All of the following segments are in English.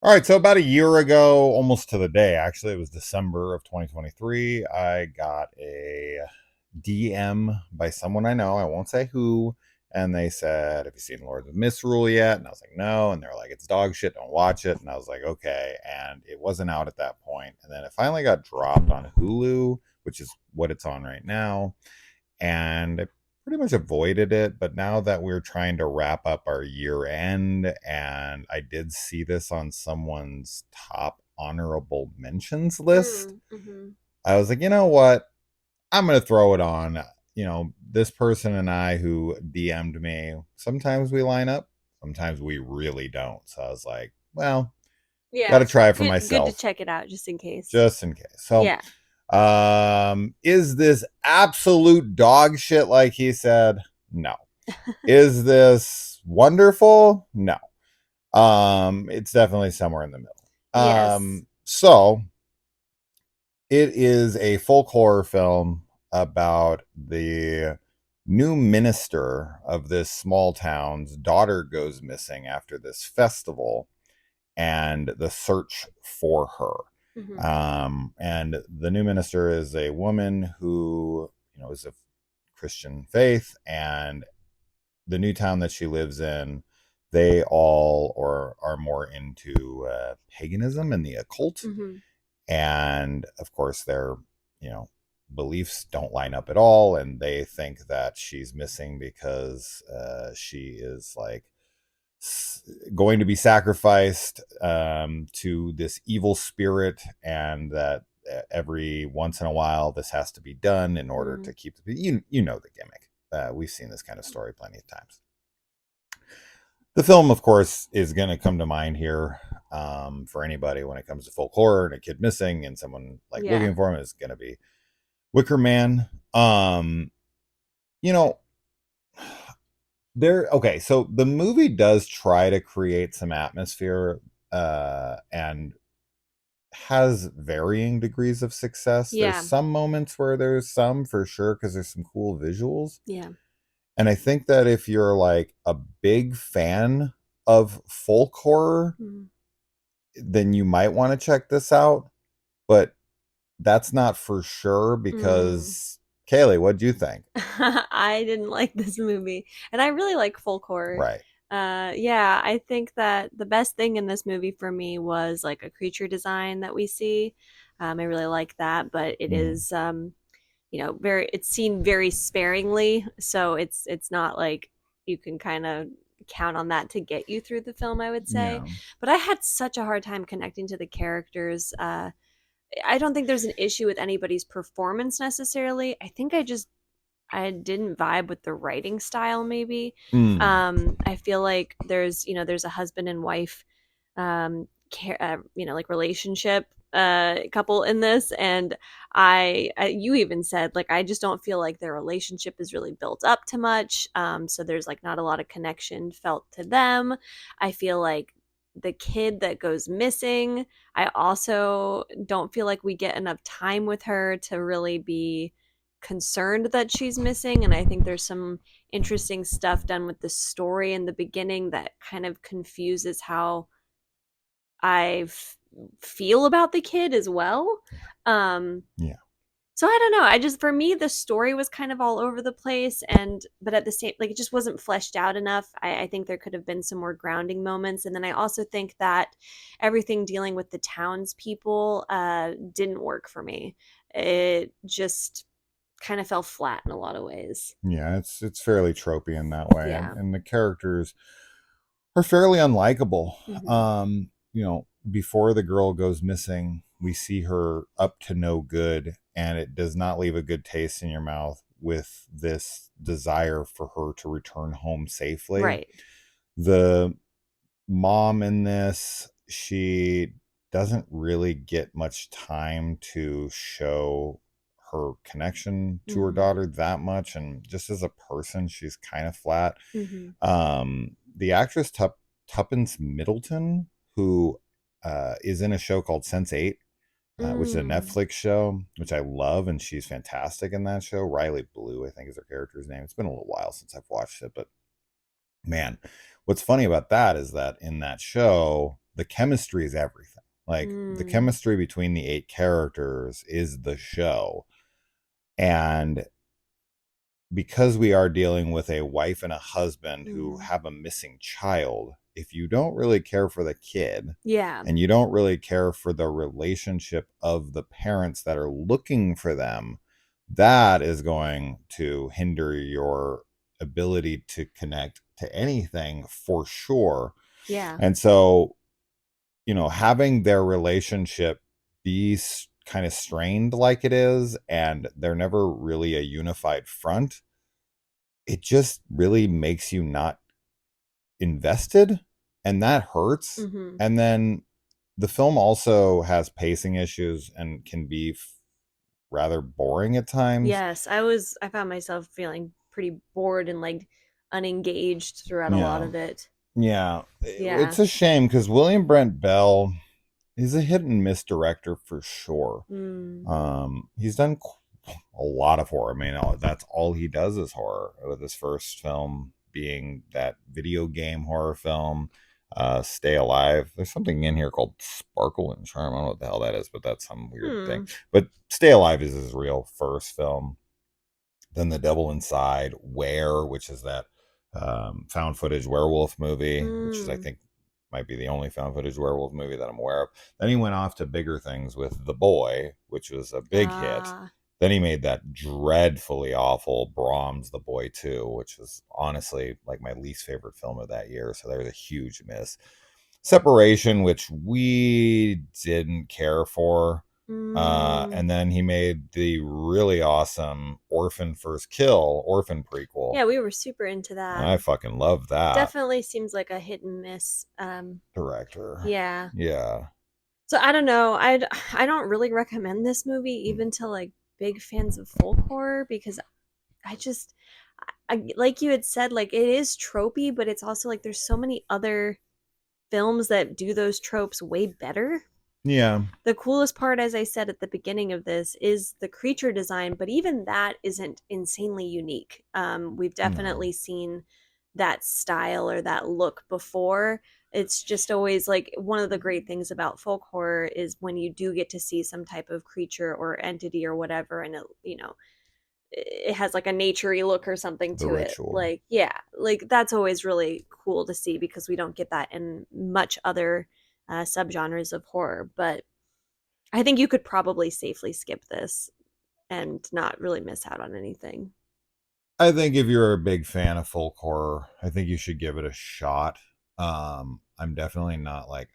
All right, so about a year ago, almost to the day, actually, it was December of 2023. I got a DM by someone I know. I won't say who. And they said, "Have you seen Lords of Misrule yet?" And I was like, "No." And they're like, "It's dog shit. Don't watch it." And I was like, "Okay." And it wasn't out at that point. And then it finally got dropped on Hulu, which is what it's on right now, and I pretty much avoided it. But now that we're trying to wrap up our year end, and I did see this on someone's top honorable mentions list, Mm-hmm. I was like, you know what? I'm going to throw it on. This person and I who DM'd me, sometimes we line up, sometimes we really don't. So I was like, well, got Yeah, to try it for good to myself check it out just in case. just in case. So Yeah. is this absolute dog shit like he said? No. Is this wonderful? No. It's definitely somewhere in the middle. Yes. So it is a folk horror film about the new minister of this small town's daughter goes missing after this festival and the search for her. Hmm. And the new minister is a woman who, is of Christian faith, and the new town that she lives in, they all or are more into paganism and the occult, Hmm. and of course their you know beliefs don't line up at all, and they think that she's missing because she is like going to be sacrificed to this evil spirit, and that every once in a while this has to be done in order Hmm. to keep you know the gimmick. We've seen this kind of story plenty of times. The film, of course, is going to come to mind here for anybody when it comes to folk horror and a kid missing and someone like Yeah. looking for him is going to be Wicker Man. You know, okay, so the movie does try to create some atmosphere and has varying degrees of success. There's Yeah. some moments where there's some for sure because there's some cool visuals. Yeah. And I think that if you're like a big fan of folk horror, Mhm. then you might want to check this out. But that's not for sure Mm. because Kaylee, what do you think? I didn't like this movie, and I really like folk horror. Right. Yeah, I think that the best thing in this movie for me was like a creature design that we see. I really like that, but it Mm, is very it's seen very sparingly, so it's not like you can kind of count on that to get you through the film, I would say. yeah. But I had such a hard time connecting to the characters. I don't think there's an issue with anybody's performance necessarily. I think I didn't vibe with the writing style maybe. Mm, I feel like there's a husband and wife like relationship couple in this, and you even said like I just don't feel like their relationship is really built up to much, so there's like not a lot of connection felt to them. I feel like the kid that goes missing, I also don't feel like we get enough time with her to really be concerned that she's missing, and I think there's some interesting stuff done with the story in the beginning that kind of confuses how feel about the kid as well. Um, yeah. so I don't know. I just for me the story was kind of all over the place, and but at the same like it just wasn't fleshed out enough. I think there could have been some more grounding moments, and then I also think that everything dealing with the townspeople didn't work for me. It just kind of fell flat in a lot of ways. Yeah, it's fairly tropey in that way, and Yeah. and the characters are fairly unlikable. Hmm. Before the girl goes missing, we see her up to no good, and it does not leave a good taste in your mouth with this desire for her to return home safely. Right. The mom in this, she doesn't really get much time to show her connection to her Hmm. daughter that much, and just as a person she's kind of flat. Hmm. The actress Tuppence Middleton, who is in a show called Sense8, which is a Mm. Netflix show, which I love, and she's fantastic in that show. Riley Blue, I think, is her character's name. It's been a little while since I've watched it, but man, what's funny about that is that in that show, the chemistry is everything. Like the Mm, chemistry between the 8 characters is the show. And because we are dealing with a wife and a husband who mm. have a missing child, if you don't really care for the kid Yeah. and you don't really care for the relationship of the parents that are looking for them, that is going to hinder your ability to connect to anything for sure. Yeah. And so, having their relationship be kind of strained like it is, and they're never really a unified front, it just really makes you not invested, and that hurts. Hmm. And then the film also has pacing issues and can be rather boring at times. Yes, I found myself feeling pretty bored and like unengaged throughout a lot Yeah. of it. Yeah. Yeah. It's a shame because William Brent Bell, he's a hit and miss director for sure. Mm. He's done a lot of horror. I mean, that's all he does is horror. With his first film being that video game horror film, Stay Alive. There's something in here called Sparkle and Charm. I don't know what the hell that is, but that's some weird thing. Hmm. But Stay Alive is his real first film. Then The Devil Inside, Where, which is that found footage werewolf movie, which is, I Mm. think, might be the only found footage werewolf movie that I'm aware of. Then he went off to bigger things with The Boy, which was a big hit. Ah. Then he made that dreadfully awful Brahms The Boy 2, which was honestly like my least favorite film of that year. So there was a huge miss. Separation, which we didn't care for. Mm. And then he made the really awesome Orphan First Kill, Orphan prequel. Yeah, we were super into that. I fucking love that Definitely seems like a hit and miss. director. Yeah. Yeah. So I don't know. I don't really recommend this movie even to like big fans of folk horror because I just like you had said, like it is tropey, but it's also like there's so many other films that do those tropes way better. Yeah. The coolest part, as I said at the beginning of this, is the creature design, but even that isn't insanely unique. We've No. definitely seen that style or that look before. It's just always like one of the great things about folk horror is when you do get to see some type of creature or entity or whatever, and it has like a naturey look or something The to it. Ritual. Like, yeah, like that's always really cool to see because we don't get that in much other subgenres of horror. But I think you could probably safely skip this and not really miss out on anything. I think if you're a big fan of folk horror, I think you should give it a shot. I'm definitely not like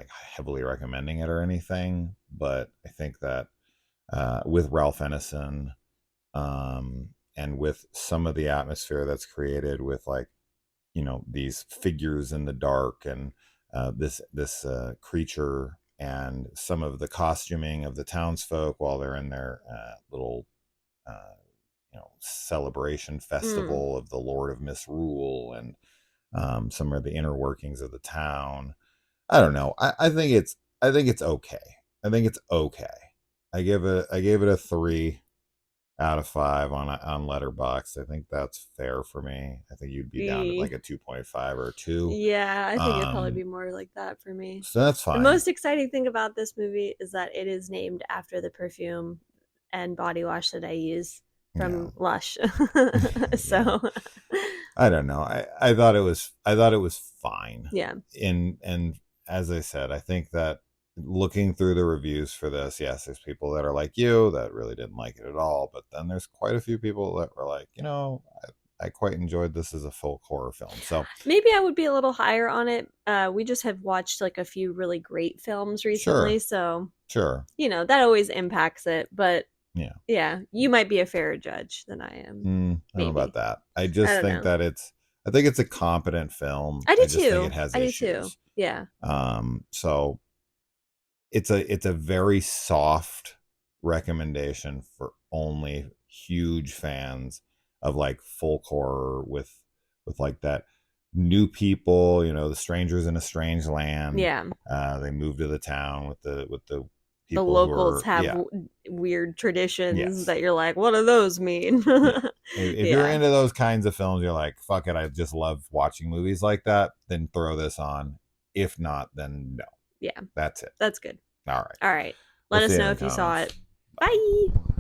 heavily recommending it or anything, but I think that with Ralph Ennison, and with some of the atmosphere that's created with, like, these figures in the dark, and this creature, and some of the costuming of the townsfolk while they're in their little uh, celebration Mm. festival of the Lord of Misrule, and some of the inner workings of the town. I don't know. I think it's okay. I think it's okay. I gave it a 3 out of 5 on Letterbox. I think that's fair for me. I think you'd be down to like E- a 2.5 or a 2. Yeah, I think it'd probably Um, be more like that for me. so that's The fine. most exciting thing about this movie is that it is named after the perfume and body wash that I use Yeah. from Lush. Yeah. So, I don't know. I thought it was fine. yeah. And as I said, I think that looking through the reviews for this, yes, there's people that are like you that really didn't like it at all, but then there's quite a few people that were like, I quite enjoyed this as a folk horror film. So Maybe I would be a little higher on it. We just have watched like a few really great films recently, sure, so sure, that always impacts it. But yeah. yeah, you might be a fairer judge than I am. I don't know about Maybe. that. I I just don't think know. that I think it's a competent film. I do I just think it too. has I do too. issues. Yeah. So it's a very soft recommendation for only huge fans of like folk horror, with like that new people, the strangers in a strange land. Yeah. They move to the town with the The people who locals are, have yeah, weird traditions yes, that you're like, what do those mean? yeah. If you're Yeah. into those kinds of films, you're like, fuck it, I just love watching movies like that, then throw this on. If not, then no. Yeah, That's it. that's good. All right. All right. We'll Let see us you know in the if you saw comments. it. Bye. Bye.